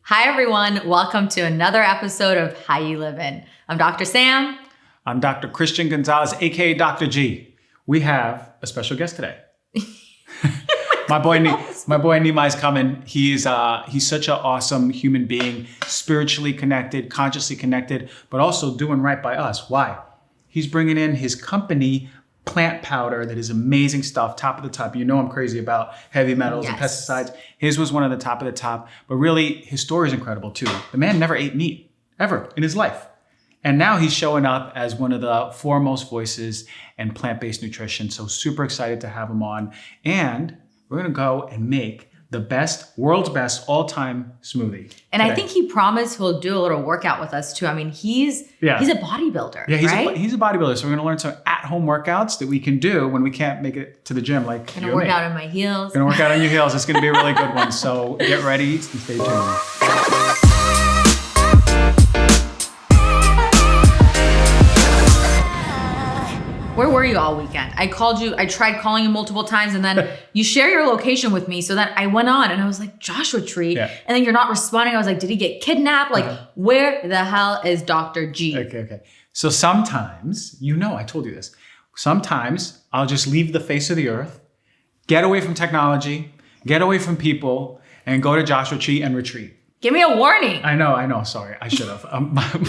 Hi, everyone. Welcome to another episode of How You Livin'. I'm Dr. Sam. I'm Dr. Christian Gonzalez, aka Dr. G. We have a special guest today. My boy Nimai's coming. He's such an awesome human being, spiritually connected, consciously connected, but also doing right by us. Why? He's bringing in his company, plant powder, that is amazing stuff, top of the top. You know I'm crazy about heavy metals and pesticides. His was one of the top, but really his story is incredible too. The man never ate meat, ever, in his life. And now he's showing up as one of the foremost voices in plant-based nutrition. So super excited to have him on. And we're gonna go and make the world's best all-time smoothie. And today. I think he promised he'll do a little workout with us too. I mean, he's a bodybuilder, right? He's a bodybuilder. So we're gonna learn some at-home workouts that we can do when we can't make it to the gym, like gonna work out in my heels. Gonna work out on your heels. It's gonna be a really good one. So get ready and stay tuned. Where were you all weekend? I called you, I tried calling you multiple times, and then you share your location with me. So then I went on and I was like, Joshua Tree. Yeah. And then you're not responding. I was like, did he get kidnapped? Like, where the hell is Dr. G? Okay. So sometimes, I told you this. Sometimes I'll just leave the face of the earth, get away from technology, get away from people, and go to Joshua Tree and retreat. Give me a warning. I know. Sorry, I should have.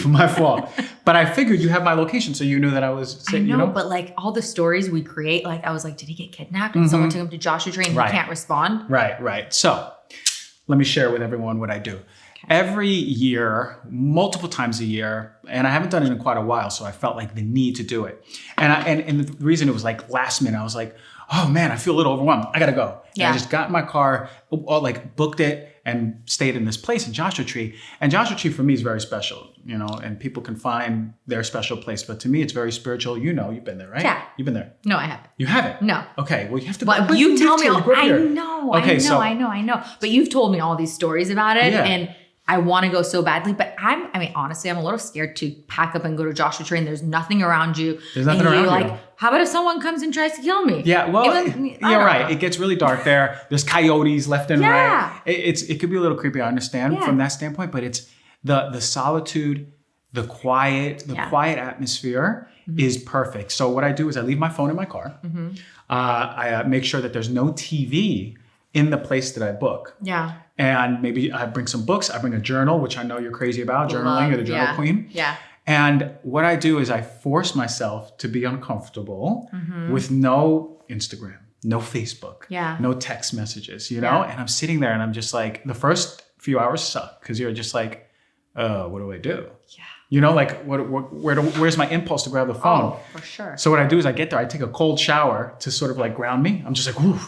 My fault. But I figured you have my location, so you knew that I was. I know, but like all the stories we create, like I was like, did he get kidnapped? And someone took him to Joshua Tree and he can't respond. Right. So let me share with everyone what I do. Okay. Every year, multiple times a year, and I haven't done it in quite a while, so I felt like the need to do it. And the reason it was like last minute, I was like, oh man, I feel a little overwhelmed. I gotta go. And I just got in my car, booked it, and stayed in this place in Joshua Tree. And Joshua Tree for me is very special, and people can find their special place. But to me, it's very spiritual. You've been there, right? Yeah. You've been there. No, I haven't. You haven't? No. Okay, well, you have to. But you tell me, I know. But you've told me all these stories about it. Yeah. And I want to go so badly, but honestly, I'm a little scared to pack up and go to Joshua Tree and there's nothing around you. There's nothing around you. Like, how about if someone comes and tries to kill me? Yeah, well, you're right. It gets really dark there. There's coyotes left and right. It could be a little creepy, I understand from that standpoint, but it's the solitude, the quiet atmosphere is perfect. So what I do is I leave my phone in my car. I make sure that there's no TV in the place that I book. Yeah. And maybe I bring some books. I bring a journal, which I know you're crazy about, journaling. You're the journal queen. Yeah. And what I do is I force myself to be uncomfortable with no Instagram, no Facebook, no text messages, And I'm sitting there and I'm just like, the first few hours suck because you're just like, what do I do? Yeah. Where's my impulse to grab the phone? Oh, for sure. So what I do is I get there, I take a cold shower to sort of like ground me. I'm just like, whoo.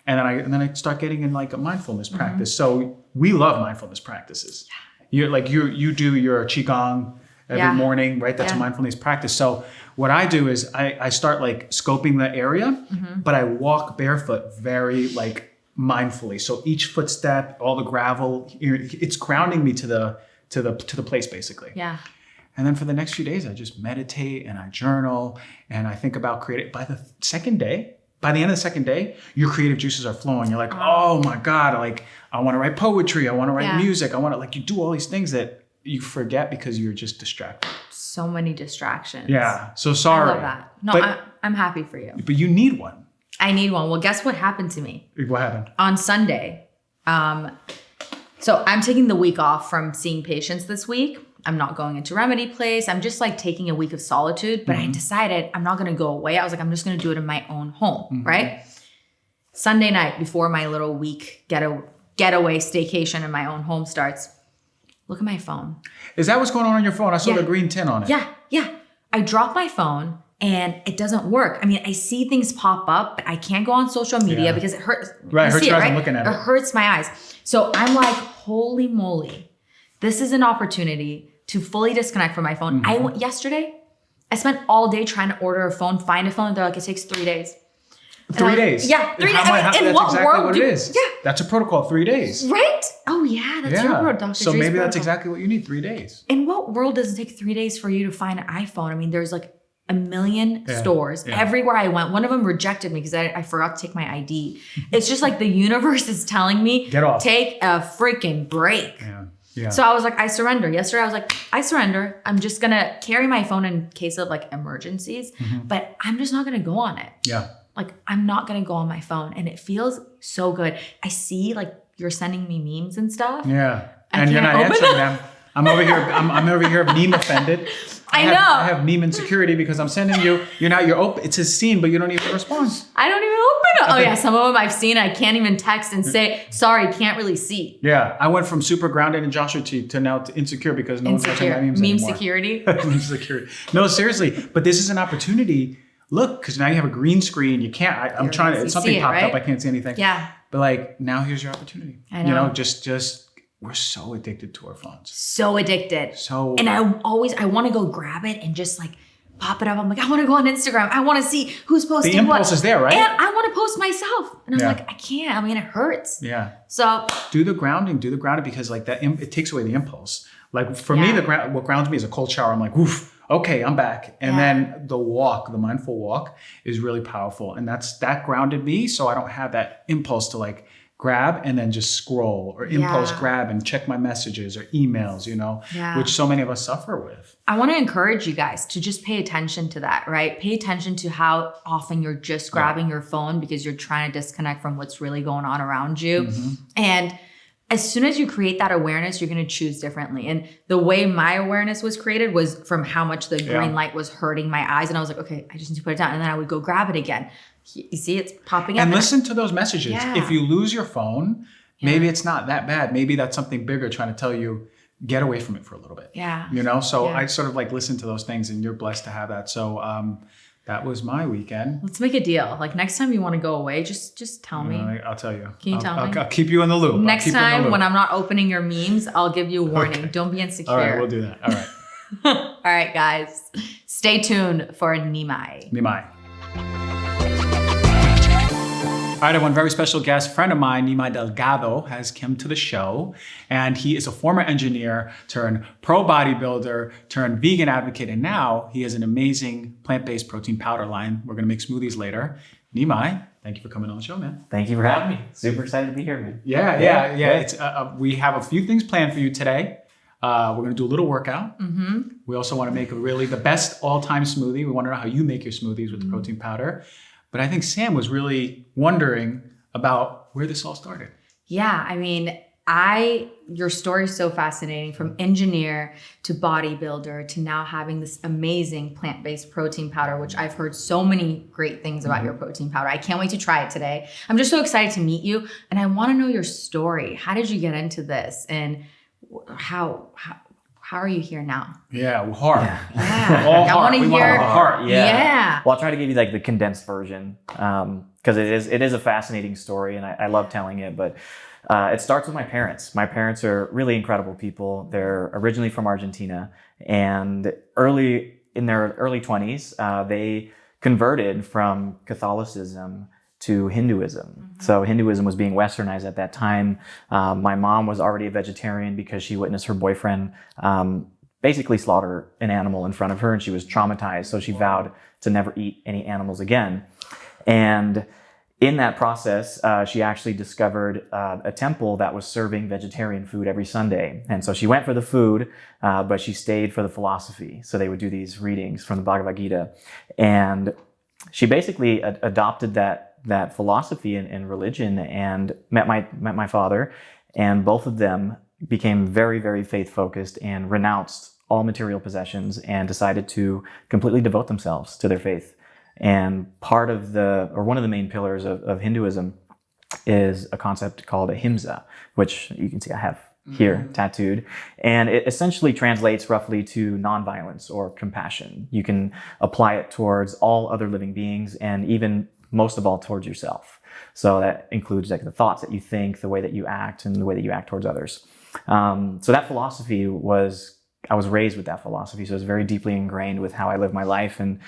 And then I start getting in like a mindfulness practice. So we love mindfulness practices. Yeah. You do your qigong every morning, right? That's a mindfulness practice. So what I do is I start like scoping the area, but I walk barefoot very like mindfully. So each footstep, all the gravel, it's grounding me to the place basically. Yeah. And then for the next few days, I just meditate and I journal and I think about creating. By the end of the second day, your creative juices are flowing. You're like, oh my God, like I want to write poetry. I want to write music. I want to you do all these things that you forget because you're just distracted. So many distractions. Yeah. So sorry. I love that. No, I'm happy for you. But you need one. I need one. Well, guess what happened to me? What happened? On Sunday. So I'm taking the week off from seeing patients this week. I'm not going into Remedy Place. I'm just like taking a week of solitude, but I decided I'm not going to go away. I was like, I'm just going to do it in my own home, right? Sunday night before my little week getaway staycation in my own home starts, look at my phone. Is that what's going on your phone? I saw the green tin on it. Yeah. I dropped my phone and it doesn't work. I mean, I see things pop up, but I can't go on social media because it hurts. Right, it hurts your eyes. I'm looking at it. It hurts my eyes. So I'm like, holy moly. This is an opportunity to fully disconnect from my phone. Yesterday, I spent all day trying to order a phone, find a phone. They're like, it takes 3 days. 3 days? Yeah, 3 days. That's exactly what it is. Yeah. That's a protocol, 3 days. Right? Oh yeah, that's your word, Dr. So maybe that's exactly what you need, 3 days. In what world does it take 3 days for you to find an iPhone? I mean, there's like a million stores everywhere I went. One of them rejected me because I forgot to take my ID. It's just like the universe is telling me, get off. Take a freaking break. Yeah. Yeah. So I was like, I surrender. Yesterday, I was like, I surrender. I'm just going to carry my phone in case of like emergencies, but I'm just not going to go on it. Yeah. Like, I'm not going to go on my phone. And it feels so good. I see like you're sending me memes and stuff. Yeah. And you're not answering them. I'm over here meme offended. I know. I have meme insecurity because I'm sending you, you're open. It's a scene, but you don't even respond. I don't even open it. Oh yeah, some of them I've seen. I can't even text and say, sorry, can't really see. Yeah. I went from super grounded in Joshua to now to insecure because no one's watching my memes meme anymore. security. Meme security. No, seriously. But this is an opportunity. Look, because now you have a green screen. You can't, I'm trying to, something popped up. I can't see anything. Yeah. But like, now here's your opportunity. I know. Just we're so addicted to our phones. So addicted. So. And I want to go grab it and just like pop it up. I'm like, I want to go on Instagram. I want to see who's posting what. The impulse is there, right? And I want to post myself. And I'm like, I can't. I mean, it hurts. Yeah. So. Do the grounding because like that, it takes away the impulse. Like for me, what grounds me is a cold shower. I'm like, woof, okay, I'm back. And then the mindful walk is really powerful. And that grounded me. So I don't have that impulse to like grab and then just scroll or impulse grab and check my messages or emails, which so many of us suffer with. I want to encourage you guys to just pay attention to that, right? Pay attention to how often you're just grabbing your phone because you're trying to disconnect from what's really going on around you. And as soon as you create that awareness, you're going to choose differently. And the way my awareness was created was from how much the green light was hurting my eyes. And I was like, okay, I just need to put it down. And then I would go grab it again. You see, it's popping up. And listen to those messages. Yeah. If you lose your phone, maybe it's not that bad. Maybe that's something bigger trying to tell you, get away from it for a little bit. Yeah. So I sort of like listen to those things and you're blessed to have that. So that was my weekend. Let's make a deal. Like next time you want to go away, just tell me. I'll tell you. Can you tell me? I'll keep you in the loop. Next time when I'm not opening your memes, I'll give you a warning. Okay. Don't be insecure. All right, we'll do that. All right. All right, guys. Stay tuned for Nimai. All right, I have one very special guest, friend of mine, Nimai Delgado, has come to the show. And he is a former engineer turned pro bodybuilder turned vegan advocate. And now he has an amazing plant-based protein powder line. We're going to make smoothies later. Nimai, thank you for coming on the show, man. Thank you for having me. Super excited to be here, man. Yeah. It's we have a few things planned for you today. We're going to do a little workout. We also want to make the best all-time smoothie. We want to know how you make your smoothies with the protein powder. But I think Sam was really wondering about where this all started. Yeah, I mean, your story is so fascinating, from engineer to bodybuilder to now having this amazing plant-based protein powder, which I've heard so many great things about your protein powder. I can't wait to try it today. I'm just so excited to meet you. And I want to know your story. How did you get into this? And how are you here now? Yeah, heart. Yeah. All I heart. want to hear heart. Yeah. Well, I'll try to give you like the condensed version because it is a fascinating story and I love telling it. But it starts with my parents. My parents are really incredible people. They're originally from Argentina, and in their early 20s, they converted from Catholicism to Hinduism. So Hinduism was being westernized at that time. My mom was already a vegetarian because she witnessed her boyfriend basically slaughter an animal in front of her, and she was traumatized. So she vowed to never eat any animals again. And in that process, she actually discovered a temple that was serving vegetarian food every Sunday. And so she went for the food, but she stayed for the philosophy. So they would do these readings from the Bhagavad Gita. And she basically adopted that philosophy and religion and met my father, and both of them became very, very faith focused and renounced all material possessions and decided to completely devote themselves to their faith. And one of the main pillars of Hinduism is a concept called ahimsa, which you can see I have here tattooed. And it essentially translates roughly to nonviolence or compassion. You can apply it towards all other living beings and even most of all towards yourself. So that includes like the thoughts that you think, the way that you act, and the way that you act towards others. So that philosophy I was raised with that philosophy. So it's very deeply ingrained with how I live my life. And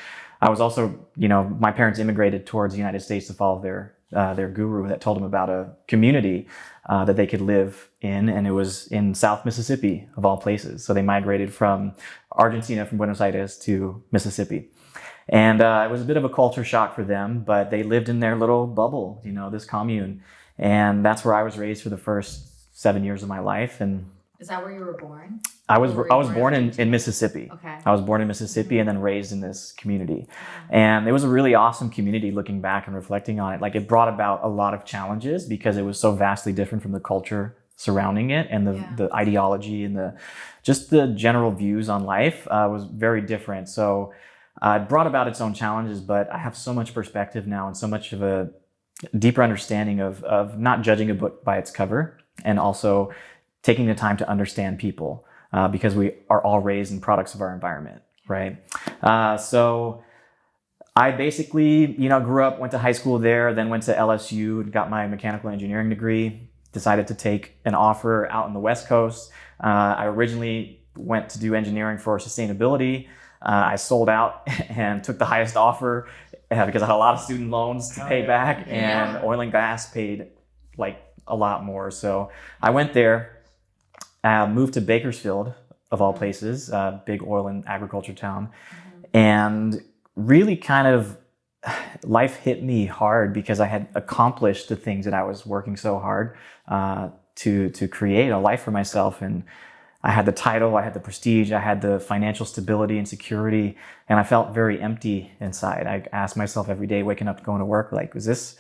I was also, my parents immigrated towards the United States to follow their guru that told them about a community that they could live in. And it was in South Mississippi, of all places. So they migrated from Argentina, from Buenos Aires to Mississippi. And it was a bit of a culture shock for them, but they lived in their little bubble, this commune. And that's where I was raised for the first 7 years of my life. And Is that where you were born? I was born in Mississippi. Okay. I was born in Mississippi and then raised in this community. And it was a really awesome community looking back and reflecting on it. Like it brought about a lot of challenges because it was so vastly different from the culture surrounding it and the ideology and just the general views on life was very different. So it brought about its own challenges, but I have so much perspective now and so much of a deeper understanding of not judging a book by its cover and also taking the time to understand people because we are all raised in products of our environment, right? So I basically, grew up, went to high school there, then went to LSU and got my mechanical engineering degree, decided to take an offer out on the West Coast. I originally went to do engineering for sustainability. I sold out and took the highest offer because I had a lot of student loans to pay back and oil and gas paid like a lot more. So I went there. Moved to Bakersfield, of all places, big oil and agriculture town. And really kind of life hit me hard because I had accomplished the things that I was working so hard to create a life for myself. And I had the title, I had the prestige, I had the financial stability and security, and I felt very empty inside. I asked myself every day, waking up, going to work, like, is this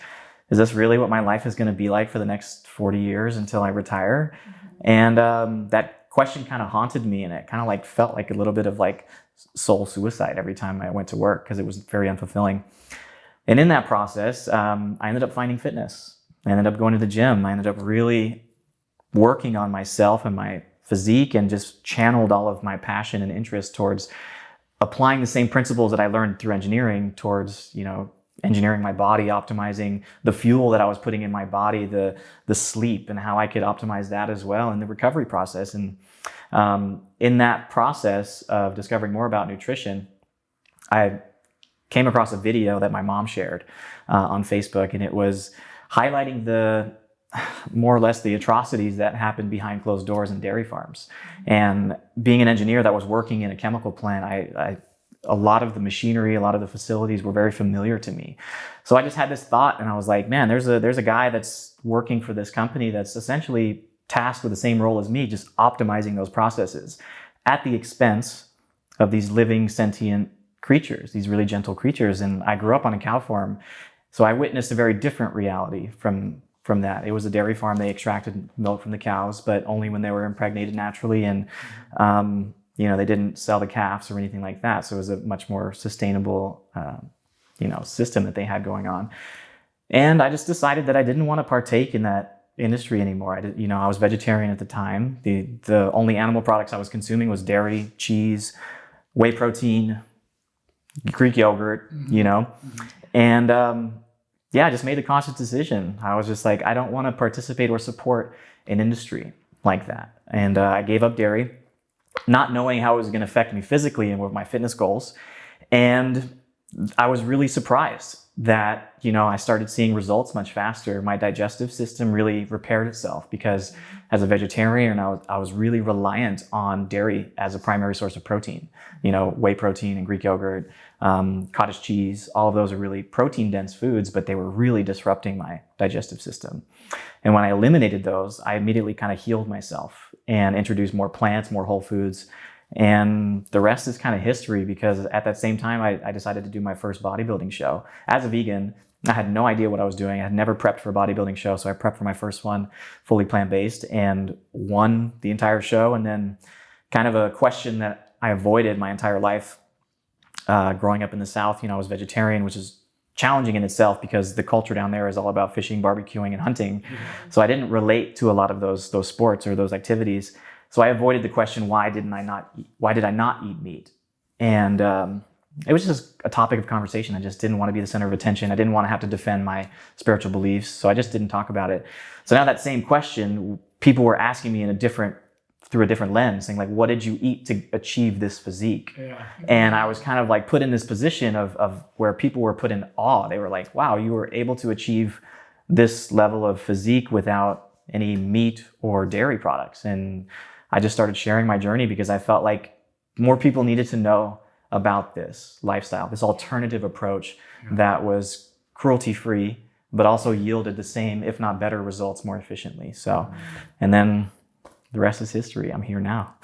really what my life is going to be like for the next 40 years until I retire? And that question kind of haunted me, and it kind of like felt like a little bit of like soul suicide every time I went to work because it was very unfulfilling. And in that process, I ended up finding fitness. I ended up going to the gym. I ended up really working on myself and my physique and just channeled all of my passion and interest towards applying the same principles that I learned through engineering towards, engineering my body, optimizing the fuel that I was putting in my body, the sleep, and how I could optimize that as well in the recovery process. And in that process of discovering more about nutrition, I came across a video that my mom shared on Facebook, and it was highlighting more or less the atrocities that happen behind closed doors in dairy farms. And being an engineer that was working in a chemical plant, a lot of the machinery, a lot of the facilities were very familiar to me. So I just had this thought, and I was like, man, there's a guy that's working for this company that's essentially tasked with the same role as me, just optimizing those processes at the expense of these living sentient creatures, these really gentle creatures. And I grew up on a cow farm, so I witnessed a very different reality from that. It was a dairy farm. They extracted milk from the cows, but only when they were impregnated naturally, and they didn't sell the calves or anything like that. So it was a much more sustainable, system that they had going on. And I just decided that I didn't want to partake in that industry anymore. I was vegetarian at the time. The only animal products I was consuming was dairy, cheese, whey protein, Greek yogurt, and I just made a conscious decision. I was just like, I don't want to participate or support an industry like that. And I gave up dairy, not knowing how it was going to affect me physically and with my fitness goals. And I was really surprised that, I started seeing results much faster. My digestive system really repaired itself because as a vegetarian, I was really reliant on dairy as a primary source of protein. Whey protein and Greek yogurt, cottage cheese, all of those are really protein dense foods, but they were really disrupting my digestive system. And when I eliminated those, I immediately kind of healed myself and introduced more plants, more whole foods. And the rest is kind of history because at that same time, I decided to do my first bodybuilding show. As a vegan, I had no idea what I was doing. I had never prepped for a bodybuilding show. So I prepped for my first one, fully plant-based, and won the entire show. And then kind of a question that I avoided my entire life growing up in the South. I was vegetarian, which is challenging in itself because the culture down there is all about fishing, barbecuing, and hunting. Mm-hmm. So I didn't relate to a lot of those sports or those activities. So I avoided the question, why did I not eat meat? And it was just a topic of conversation. I just didn't want to be the center of attention. I didn't want to have to defend my spiritual beliefs. So I just didn't talk about it. So now that same question, people were asking me through a different lens, saying like, what did you eat to achieve this physique? Yeah. And I was kind of like put in this position of where people were put in awe. They were like, wow, you were able to achieve this level of physique without any meat or dairy products. And I just started sharing my journey because I felt like more people needed to know about this lifestyle, this alternative approach that was cruelty-free, but also yielded the same, if not better results more efficiently. So, and then the rest is history. I'm here now.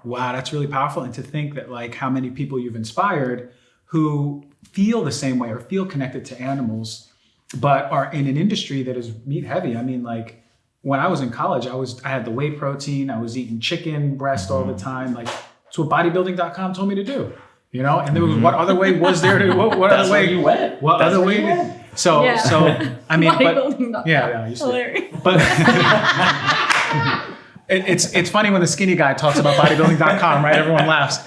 Wow, that's really powerful. And to think that like how many people you've inspired who feel the same way or feel connected to animals, but are in an industry that is meat heavy. I mean, like when I was in college, I had the whey protein, I was eating chicken breast all the time. Like it's what bodybuilding.com told me to do, you know? And there was, what other way was there to, what other way? You went. What That's other where way? you went. So I mean, Bodybuilding.com. yeah, you said, Hilarious. but it's funny when the skinny guy talks about bodybuilding.com, right? Everyone laughs.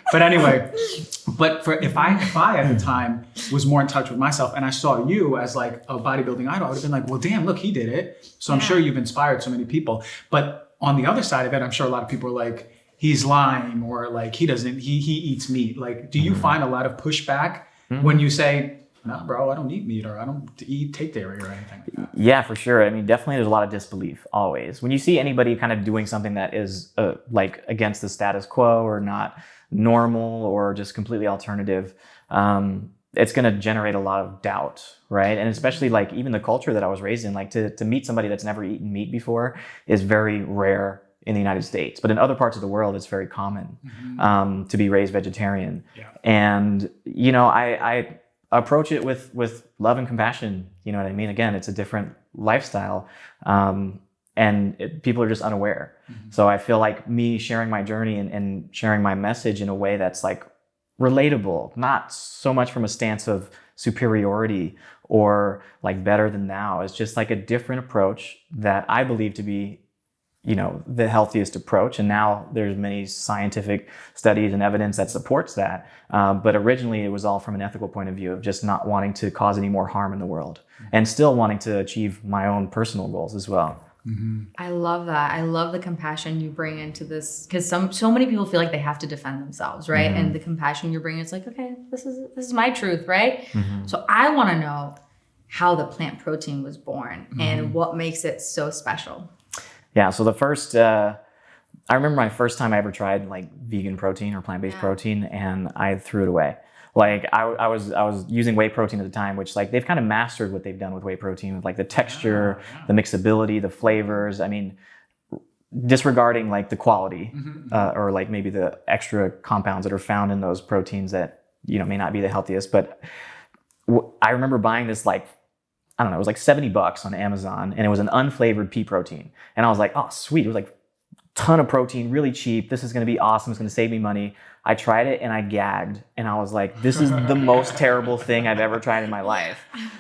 But anyway, if I at the time was more in touch with myself and I saw you as like a bodybuilding idol, I would have been like, well, damn, look, he did it. So I'm sure you've inspired so many people. But on the other side of it, I'm sure a lot of people are like, he's lying, or like he eats meat. Like, do you find a lot of pushback when you say, no, bro, I don't eat meat, or I don't take dairy or anything like that? Yeah, for sure. I mean, definitely there's a lot of disbelief always. When you see anybody kind of doing something that is like against the status quo or not normal or just completely alternative, it's going to generate a lot of doubt, right? And especially like even the culture that I was raised in, like to meet somebody that's never eaten meat before is very rare in the United States. But in other parts of the world, it's very common to be raised vegetarian. Yeah. And, you know, I approach it with love and compassion. You know what I mean? Again, it's a different lifestyle. And people are just unaware. So I feel like me sharing my journey and sharing my message in a way that's like relatable, not so much from a stance of superiority or like better than thou. It's just like a different approach that I believe to be, you know, the healthiest approach. And now there's many scientific studies and evidence that supports that. But originally it was all from an ethical point of view of just not wanting to cause any more harm in the world and still wanting to achieve my own personal goals as well. I love that. I love the compassion you bring into this, because so many people feel like they have to defend themselves, right? And the compassion you bring, it's like, okay, this is my truth, right? So I want to know how the plant protein was born and what makes it so special. Yeah. So the first, I remember my first time I ever tried like vegan protein or plant-based protein, and I threw it away. Like I was using whey protein at the time, which like they've kind of mastered what they've done with whey protein, with like the texture, the mixability, the flavors. I mean, disregarding like the quality or like maybe the extra compounds that are found in those proteins that, you know, may not be the healthiest. But I remember buying this like, I don't know, it was like $70 on Amazon, and it was an unflavored pea protein. And I was like, oh, sweet. It was like a ton of protein, really cheap. This is going to be awesome. It's going to save me money. I tried it and I gagged, and I was like, this is the most terrible thing I've ever tried in my life.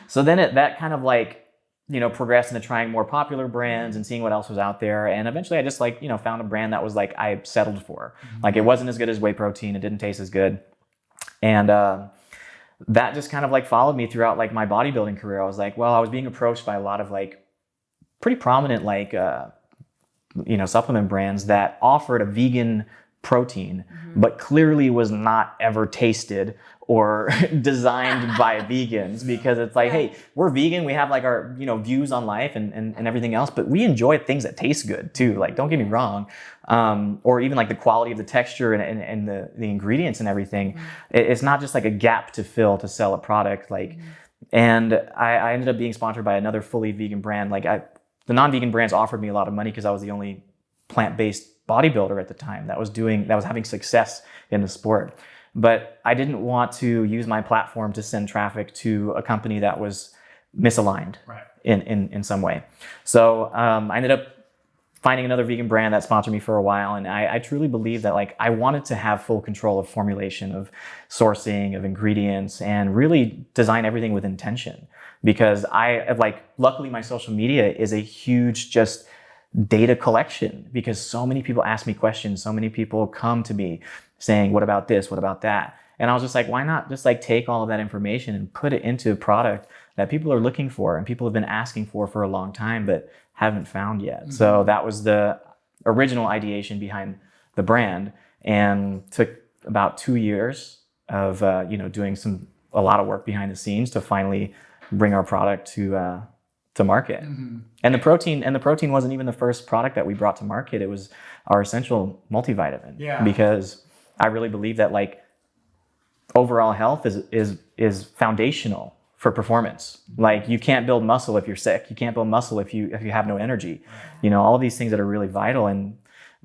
So then that kind of like, you know, progressed into trying more popular brands and seeing what else was out there. And eventually I just like, you know, found a brand that was like, I settled for. Like it wasn't as good as whey protein. It didn't taste as good. And that just kind of like followed me throughout like my bodybuilding career. I was like, well, I was being approached by a lot of like pretty prominent like, you know, supplement brands that offered a vegan protein, but clearly was not ever tasted or designed by vegans, because it's like, hey, we're vegan. We have like our, you know, views on life and everything else, but we enjoy things that taste good too. Like, don't get me wrong. Or even like the quality of the texture and the ingredients and everything. It's not just like a gap to fill to sell a product. Like, and I ended up being sponsored by another fully vegan brand. Like the non-vegan brands offered me a lot of money because I was the only plant-based bodybuilder at the time that was having success in the sport. But I didn't want to use my platform to send traffic to a company that was misaligned in some way. So I ended up finding another vegan brand that sponsored me for a while. And I truly believe that like I wanted to have full control of formulation, of sourcing, of ingredients, and really design everything with intention. Because luckily my social media is a huge just data collection, because so many people ask me questions. So many people come to me saying, what about this? What about that? And I was just like, why not just like take all of that information and put it into a product that people are looking for and people have been asking for a long time, but haven't found yet. So that was the original ideation behind the brand, and took about 2 years of, doing a lot of work behind the scenes to finally bring our product to market. And the protein wasn't even the first product that we brought to market. It was our essential multivitamin. Because I really believe that like overall health is foundational for performance. Like you can't build muscle if you're sick. You can't build muscle if you have no energy. You know, all of these things that are really vital, and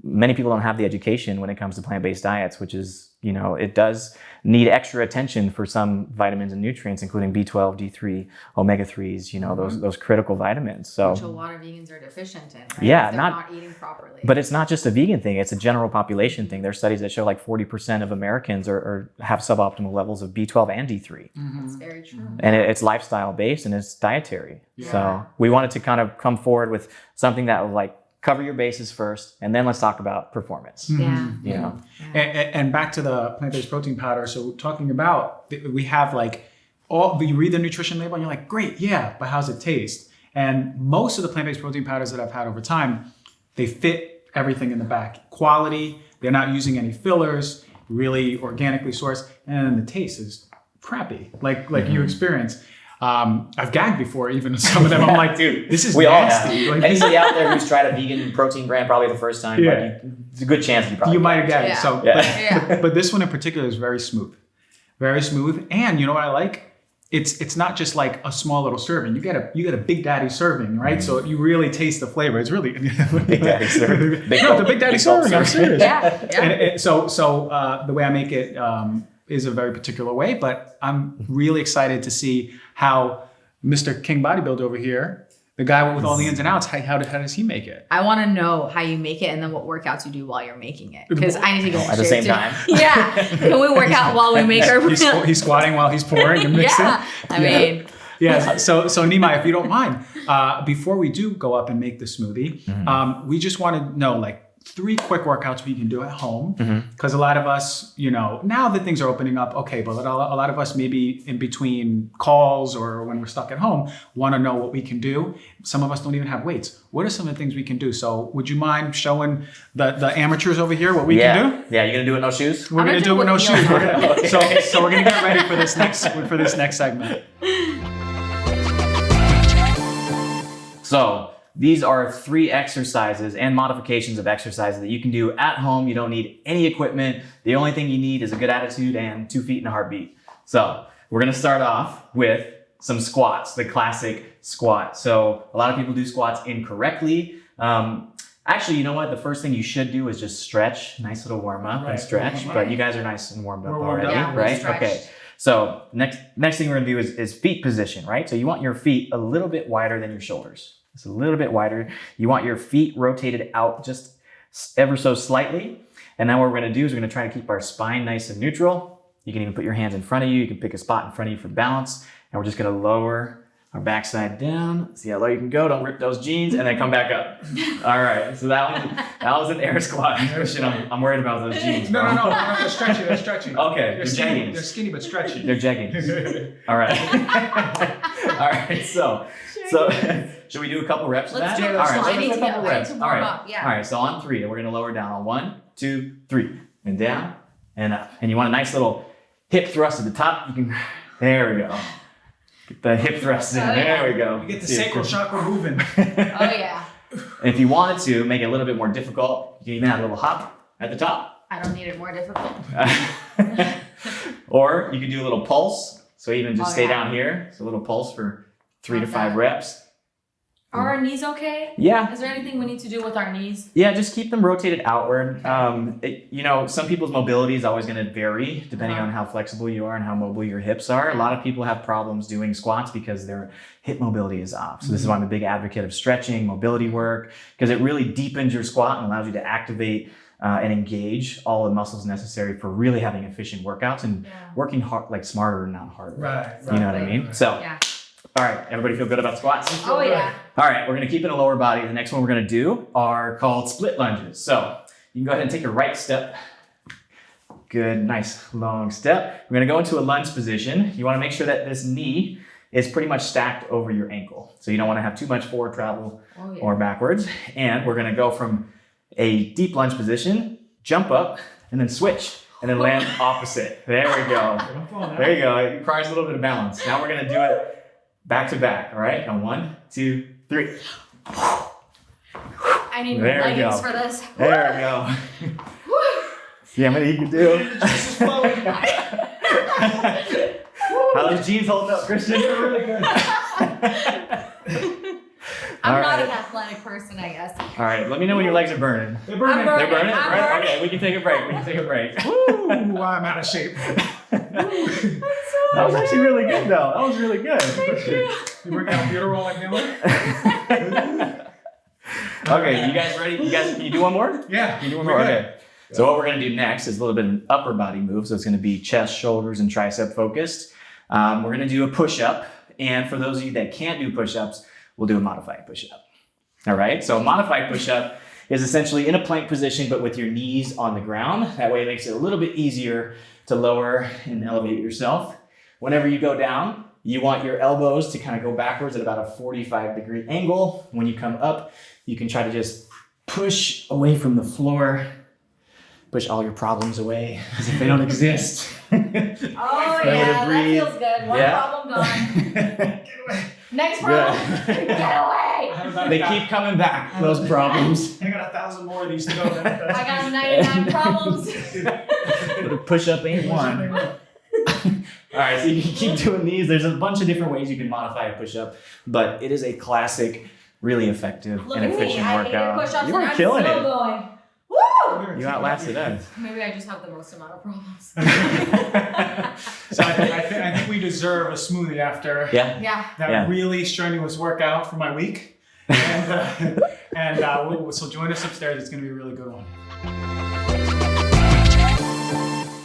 many people don't have the education when it comes to plant-based diets, which is, you know, it does need extra attention for some vitamins and nutrients, including B12, D3, omega-3s, you know, those critical vitamins. So which a lot of vegans are deficient in, right? Yeah, If they're not eating properly. But it's not just a vegan thing, it's a general population thing. There's studies that show like 40% of Americans have suboptimal levels of B12 and D3. That's very true. And it's lifestyle based and it's dietary. So we wanted to kind of come forward with something that will like cover your bases first, and then let's talk about performance. Yeah. You know, And back to the plant-based protein powder. So talking about, we have like you read the nutrition label and you're like, great, yeah, but how's it taste? And most of the plant-based protein powders that I've had over time, they fit everything in the back. Quality, they're not using any fillers, really organically sourced, and the taste is crappy, like you experience. I've gagged before, even some of them. I'm like, dude, this is nasty. Like, anybody out there who's tried a vegan protein brand probably the first time, but it's a good chance you might have gagged. Yeah. So, but this one in particular is very smooth, and you know what I like? It's not just like a small little serving. You get a Big Daddy serving, right? So you really taste the flavor. It's really Big Daddy serving. The Big Daddy serving. I'm serious. Yeah. And the way I make it is a very particular way, but I'm really excited to see how Mr. King Bodybuilder over here, the guy with all the ins and outs, how does he make it? I want to know how you make it and then what workouts you do while you're making it, because I need to go at the same time. Yeah. Can we work out while we make our He's squatting while he's pouring and mixing. I mean, yeah. So Nimai, if you don't mind, before we do go up and make the smoothie, we just want to know like 3 quick workouts we can do at home, because a lot of us, you know, now that things are opening up, okay, but a lot of us maybe in between calls or when we're stuck at home want to know what we can do. Some of us don't even have weights. What are some of the things we can do? So would you mind showing the amateurs over here what we can do? Yeah, you're gonna do it with no shoes? We're gonna do it with no shoes. So we're gonna get ready for this next segment. So these are 3 exercises and modifications of exercises that you can do at home. You don't need any equipment. The only thing you need is a good attitude and 2 feet and a heartbeat. So we're gonna start off with some squats, the classic squat. So a lot of people do squats incorrectly. Actually, you know what? The first thing you should do is just stretch. Nice little warm up and stretch. But you guys are nice and warmed up already, right? Okay. So next thing we're gonna do is feet position, right? So you want your feet a little bit wider than your shoulders. It's a little bit wider. You want your feet rotated out just ever so slightly. And now what we're gonna do is we're gonna try to keep our spine nice and neutral. You can even put your hands in front of you. You can pick a spot in front of you for balance. And we're just gonna lower our backside down. See how low you can go. Don't rip those jeans, and then come back up. All right, so that was an air squat. Shit, I'm worried about those jeans. No, they're stretchy. Okay, they're skinny. They're skinny but stretchy. They're jeggings. All right. All right, so should we do a couple reps of that? Let's do it. All right, I need to get ready to All warm right. up. Yeah. All right, so on 3, and we're gonna lower down on 1, 2, 3, and down and up. And you want a nice little hip thrust at the top. There we go. Get the hip thrust in. There we go. You get the sacral chakra moving. Oh yeah. And if you wanted to make it a little bit more difficult, you can even add a little hop at the top. I don't need it more difficult. Or you can do a little pulse. So even just stay yeah. down here. So a little pulse for 3 to Love 5 that. reps. Are our knees okay? Yeah. Is there anything we need to do with our knees? Yeah, just keep them rotated outward. Some people's mobility is always going to vary depending on how flexible you are and how mobile your hips are. A lot of people have problems doing squats because their hip mobility is off. So this is why I'm a big advocate of stretching, mobility work, because it really deepens your squat and allows you to activate and engage all the muscles necessary for really having efficient workouts and working hard, like smarter, not harder. Right. You know what I mean? So. Yeah. All right, everybody feel good about squats? Oh yeah. All right, we're gonna keep it in lower body. The next one we're gonna do are called split lunges. So you can go ahead and take your right step. Good, nice long step. We're gonna go into a lunge position. You wanna make sure that this knee is pretty much stacked over your ankle. So you don't wanna have too much forward travel or backwards. And we're gonna go from a deep lunge position, jump up, and then switch. And then land opposite. There we go. There you go. It requires a little bit of balance. Now we're gonna do it back to back, all right? On 1, 2, 3. I need leggings for this. There we go. See how many you can do? How those jeans holding up, Christian? You're really good. I'm All not right. an athletic person, I guess. All right, let me know when your legs are burning. They're burning. I'm They're burning? I'm Right? burning. Okay, we can take a break. Ooh, I'm out of shape. That was actually really good, though. That was really good. You work out Buterol like Miller? Okay, you guys ready? Can you do one more? Yeah. Can you do one more? Okay. So what we're gonna do next is a little bit of an upper body move. So it's gonna be chest, shoulders, and tricep focused. We're gonna do a push-up. And for those of you that can't do push-ups, we'll do a modified push-up. All right, so a modified push-up is essentially in a plank position, but with your knees on the ground. That way it makes it a little bit easier to lower and elevate yourself. Whenever you go down, you want your elbows to kind of go backwards at about a 45-degree angle. When you come up, you can try to just push away from the floor. Push all your problems away as if they don't exist. Oh yeah, that breathe. feels good. One Yeah. problem gone. Next problem. Get away. They keep coming back, those problems. I got 1,000 more of these to go. I got 99 problems. But a push-up ain't one. All right, so you can keep doing these. There's a bunch of different ways you can modify a push-up, but it is a classic, really effective Look and at me. efficient I workout. hate push-ups You and are I'm killing still it. going. Woo! You outlasted us. Maybe I just have the most amount of problems. So I think we deserve a smoothie after Yeah. Yeah. that Yeah. really strenuous workout for my week. So join us upstairs. It's going to be a really good one.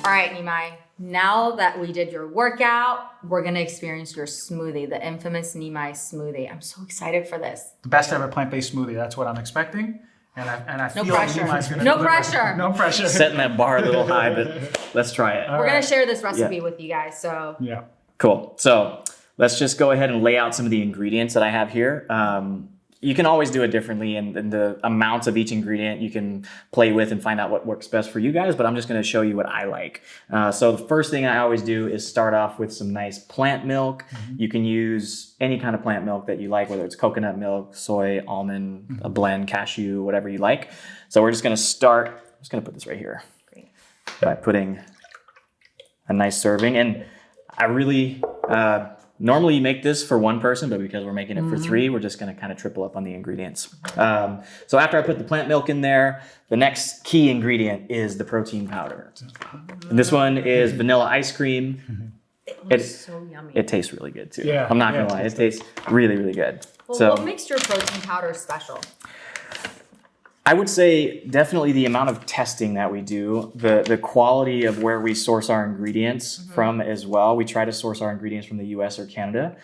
All right, Nimai. Now that we did your workout, we're gonna experience your smoothie, the infamous Nimai smoothie. I'm so excited for this. The best ever plant-based smoothie. That's what I'm expecting. And I No feel like pressure. Nimai's gonna No deliver. pressure. No pressure. Setting that bar a little high, but let's try it. All We're gonna right. share this recipe with you guys. So Yeah. Cool. So let's just go ahead and lay out some of the ingredients that I have here. You can always do it differently, and the amounts of each ingredient you can play with and find out what works best for you guys, but I'm just going to show you what I like. So the first thing I always do is start off with some nice plant milk. You can use any kind of plant milk that you like, whether it's coconut milk, soy, almond, a blend, cashew, whatever you like. So we're just going to start, I'm just going to put this right here. Great. By putting a nice serving. And I really, normally you make this for one person, but because we're making it for three, we're just going to kind of triple up on the ingredients. So after I put the plant milk in there, the next key ingredient is the protein powder. And this one is vanilla ice cream. it looks so yummy. It tastes really good too. Yeah, I'm not yeah, going to lie. It tastes really, really good. Well, So what makes your protein powder special? I would say definitely the amount of testing that we do, the quality of where we source our ingredients from as well. We try to source our ingredients from the US or Canada.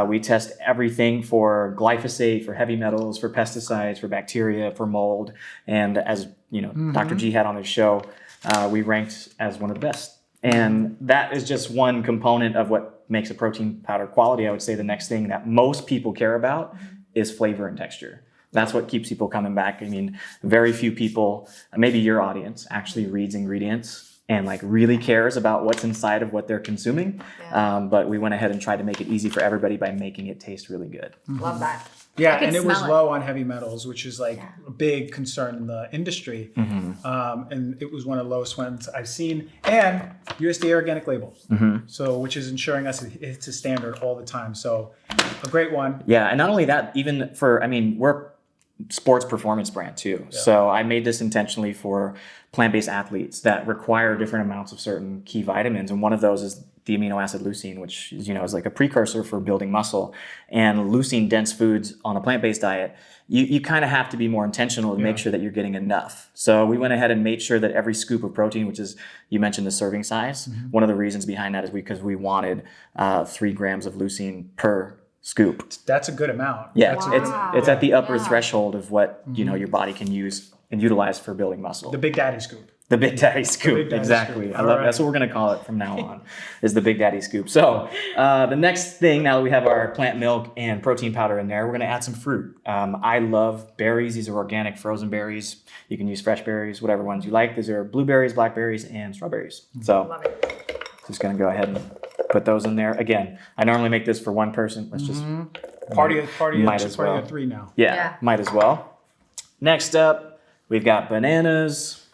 We test everything for glyphosate, for heavy metals, for pesticides, for bacteria, for mold. And as you know, Dr. G had on his show, we ranked as one of the best. And that is just one component of what makes a protein powder quality. I would say the next thing that most people care about is flavor and texture. That's what keeps people coming back. I mean, very few people, maybe your audience, actually reads ingredients and like really cares about what's inside of what they're consuming. Yeah. But we went ahead and tried to make it easy for everybody by making it taste really good. Love that. Yeah, I can and it was smell it. low on heavy metals, which is like a big concern in the industry. And it was one of the lowest ones I've seen. And USDA Organic label, so which is ensuring us it's a standard all the time. So a great one. Yeah, and not only that, even for, I mean, we're sports performance brand too. So I made this intentionally for plant-based athletes that require different amounts of certain key vitamins. And one of those is the amino acid leucine, which is, you know, is like a precursor for building muscle. And leucine dense foods on a plant-based diet, you kind of have to be more intentional to make sure that you're getting enough. So we went ahead and made sure that every scoop of protein, which is, you mentioned the serving size. One of the reasons behind that is because we wanted 3 grams of leucine per scoop. That's a good amount. Yeah, That's a it's good amount. it's at the upper Yeah. threshold of what you know your body can use and utilize for building muscle. The Big Daddy scoop. The Big Daddy scoop, Big Daddy exactly. scoop. I love Alright. that's what we're gonna call it from now on, is the Big Daddy scoop. So the next thing, now that we have our plant milk and protein powder in there, we're gonna add some fruit. I love berries. These are organic frozen berries. You can use fresh berries, whatever ones you like. These are blueberries, blackberries, and strawberries. So Love it. just gonna go ahead and put those in there. Again, I normally make this for one person. Let's just Party Might as well. of 3 now. Yeah. might as well. Next up, we've got bananas.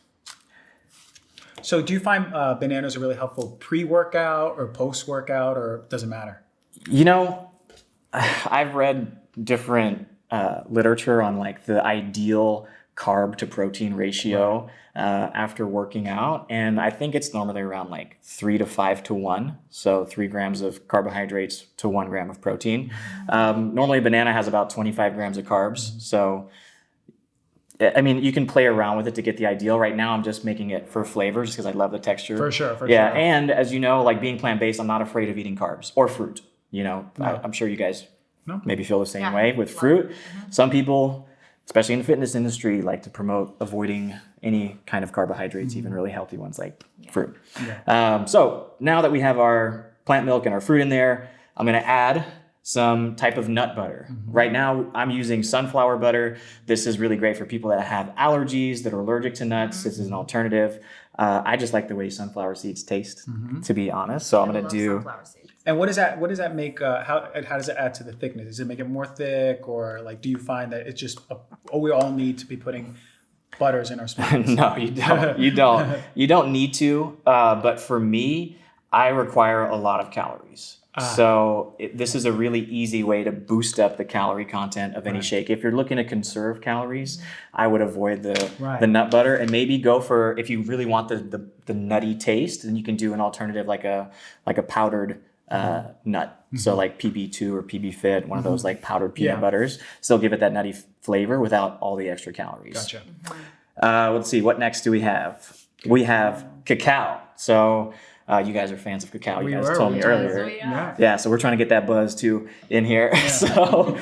So do you find bananas are really helpful pre-workout or post-workout, or does it matter? You know, I've read different literature on like the ideal carb to protein ratio after working out, and I think it's normally around like 3 to 5 to 1. So 3 grams of carbohydrates to 1 gram of protein. Normally, a banana has about 25 grams of carbs. So, I mean, you can play around with it to get the ideal. Right now, I'm just making it for flavor, just because I love the texture. For sure. Yeah, and as you know, like being plant-based, I'm not afraid of eating carbs or fruit. You know, No. I'm sure you guys No. maybe feel the same Yeah. way with fruit. Some people, especially in the fitness industry, like to promote avoiding any kind of carbohydrates, even really healthy ones like fruit. So now that we have our plant milk and our fruit in there, I'm going to add some type of nut butter. Right now, I'm using sunflower butter. This is really great for people that have allergies, that are allergic to nuts. This is an alternative. I just like the way sunflower seeds taste, to be honest. So I'm going to do... sunflower seeds. And what does that make? How does it add to the thickness? Does it make it more thick, or like do you find that it's just we all need to be putting butters in our smoothies? No, you don't. You don't need to. But for me, I require a lot of calories. So this is a really easy way to boost up the calorie content of any shake. If you're looking to conserve calories, I would avoid the nut butter and maybe go for, if you really want the nutty taste, then you can do an alternative like a powdered nut. So like PB2 or PB Fit, one of those like powdered peanut butters. Still give it that nutty flavor without all the extra calories. Gotcha. Let's see, what next do we have? We have cacao. So you guys are fans of cacao. You guys told me earlier. Yeah, so we're trying to get that buzz too in here. So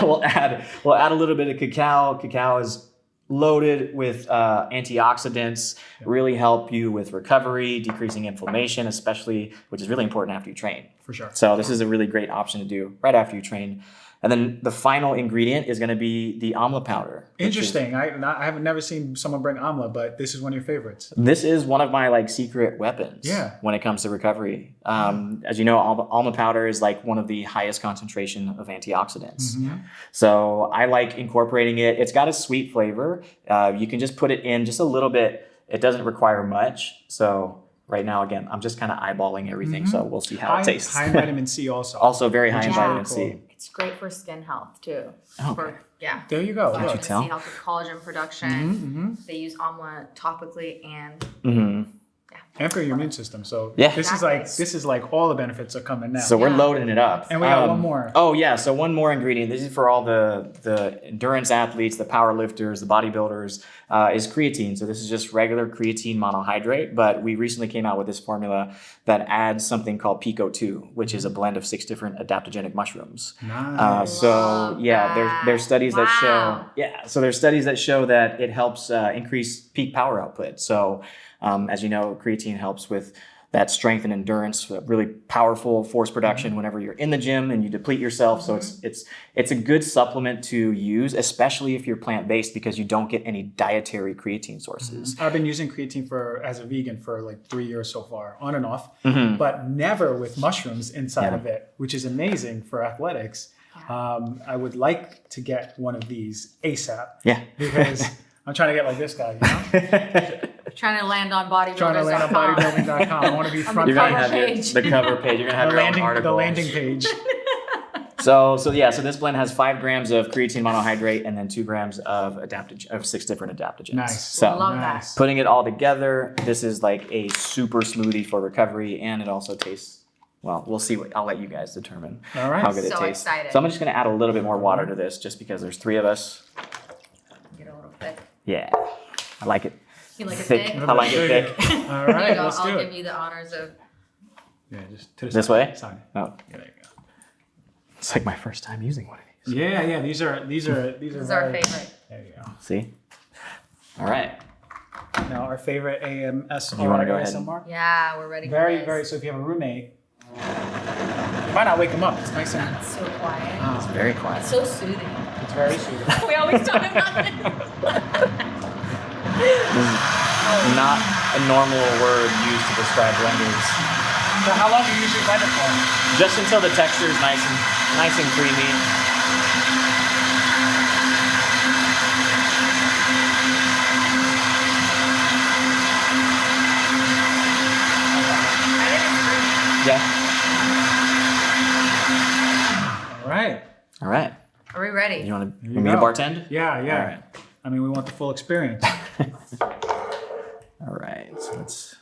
we'll add a little bit of cacao. Cacao is loaded with antioxidants, really help you with recovery, decreasing inflammation, especially, which is really important after you train. For sure. So this is a really great option to do right after you train. And then the final ingredient is going to be the amla powder. Interesting. I have never seen someone bring amla, but this is one of your favorites. This is one of my like secret weapons when it comes to recovery. As you know, almond powder is like one of the highest concentration of antioxidants. So I like incorporating it. It's got a sweet flavor. You can just put it in just a little bit. It doesn't require much. So right now, again, I'm just kind of eyeballing everything. So we'll see how it tastes. High in vitamin C also. Also very high in Yeah. vitamin Cool. C. It's great for skin health too. Okay. There you go. Vitamin you tell? C helps with collagen production. They use amla topically and Mm-hmm. And for your immune system. So Yeah. this is like all the benefits are coming now. So we're loading it up. And we got one more. Oh yeah, so one more ingredient. This is for all the endurance athletes, the power lifters, the bodybuilders, is creatine. So this is just regular creatine monohydrate, but we recently came out with this formula that adds something called Pico 2, which is a blend of 6 different adaptogenic mushrooms. Nice. So yeah, there's studies that show there's studies that show that it helps increase peak power output. So as you know, creatine helps with that strength and endurance, really powerful force production whenever you're in the gym and you deplete yourself. So it's a good supplement to use, especially if you're plant-based, because you don't get any dietary creatine sources. I've been using creatine as a vegan for like 3 years so far, on and off, but never with mushrooms inside of it, which is amazing for athletics. I would like to get one of these ASAP. Yeah. Because I'm trying to get like this guy, you know? trying to land on bodybuilders.com. Trying to land on bodybuilding.com. I want to be front You're gonna page. have the cover page. You're gonna have your own article. The landing page. So this blend has 5 grams of creatine monohydrate and then 2 grams of 6 different adaptogens. Nice. So Love that. putting it all together, this is like a super smoothie for recovery, and it also tastes, well, we'll see. I'll let you guys determine All right. how good it So tastes. excited. So I'm just gonna add a little bit more water to this, just because there's 3 of us. Get a little thick. Yeah, I like it. You like Thick. it thick? I like it thick. All There you right, go. let's do I'll it. give you the honors of. Yeah, just to the This side. way? Side. Oh, Yeah, there you go. it's like my first time using one of these. Yeah. These are This is our favorite. There you go. See? All right. Now our favorite AMSR. You wanna go ahead? ASMR. Yeah, we're ready for Very, this. very. So if you have a roommate, you might not wake them up. It's nice and It's so quiet. It's very quiet. It's so soothing. it's very soothing. We always talk about this. Not a normal word used to describe blenders. So how long do you usually blend it for? Just until the texture is nice and creamy. Yeah. All right. All right. Are we ready? You want you me to go. bartend? Yeah. All right. I mean, we want the full experience. All right. So it's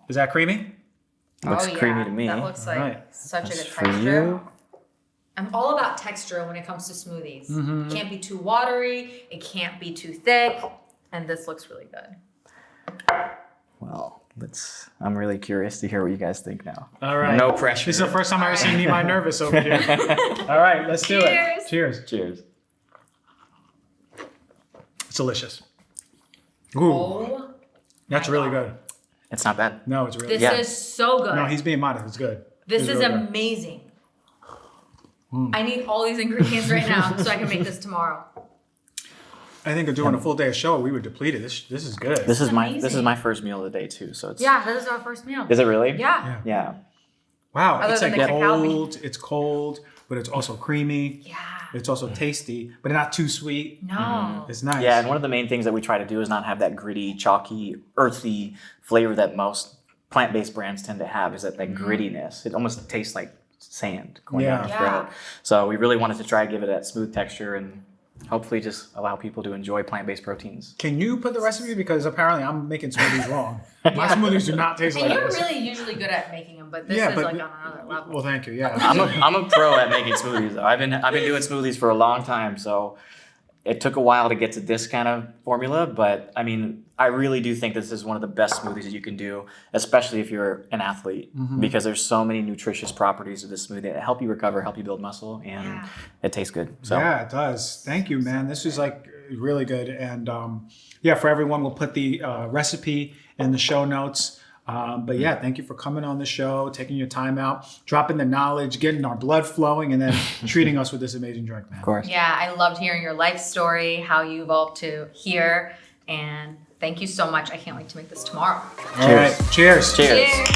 Is that creamy? looks creamy to me. That looks like Right. such That's a good for texture. you. I'm all about texture when it comes to smoothies. It can't be too watery. It can't be too thick. And this looks really good. Well, I'm really curious to hear what you guys think now. All right. No pressure. This is the first time I've ever seen Nimai nervous over here. All right, let's do it. Cheers. Cheers. Cheers. It's delicious. Ooh, Oh, that's my really God. good. It's not bad. No, it's really this good. Yeah. is so good. No, he's being modest. It's good. This It's is really good. amazing. I need all these ingredients right now so I can make this tomorrow. I think of doing a full day of show, we would deplete it. This is good. This is amazing. my first meal of the day too. So it's Yeah, this is our first meal. Is it really? Yeah. Yeah. Wow, Other it's than like the cacao bean. cold. It's cold, but it's also creamy. Yeah. It's also tasty, but not too sweet. No. It's nice. Yeah, and one of the main things that we try to do is not have that gritty, chalky, earthy flavor that most plant-based brands tend to have. Is that grittiness? It almost tastes like sand going down the Yeah. throat. So we really wanted to try to give it that smooth texture and hopefully just allow people to enjoy plant-based proteins. Can you put the recipe? Because apparently I'm making smoothies wrong. My smoothies do not taste And like you're this. really usually good at making them, but this Yeah, is but- like on another level. Well, thank you. Yeah. I'm a pro at making smoothies though. I've been doing smoothies for a long time, so it took a while to get to this kind of formula, but I mean, I really do think this is one of the best smoothies that you can do, especially if you're an athlete, because there's so many nutritious properties of this smoothie that help you recover, help you build muscle, and it tastes good. So Yeah, it does. Thank you, man. This is like really good. And yeah, for everyone, we'll put the recipe in the show notes. But yeah, thank you for coming on the show, taking your time out, dropping the knowledge, getting our blood flowing, and then treating us with this amazing drink, man. of course. Yeah, I loved hearing your life story, how you evolved to here, and thank you so much. I can't wait to make this tomorrow. All right. Cheers. Cheers. Cheers.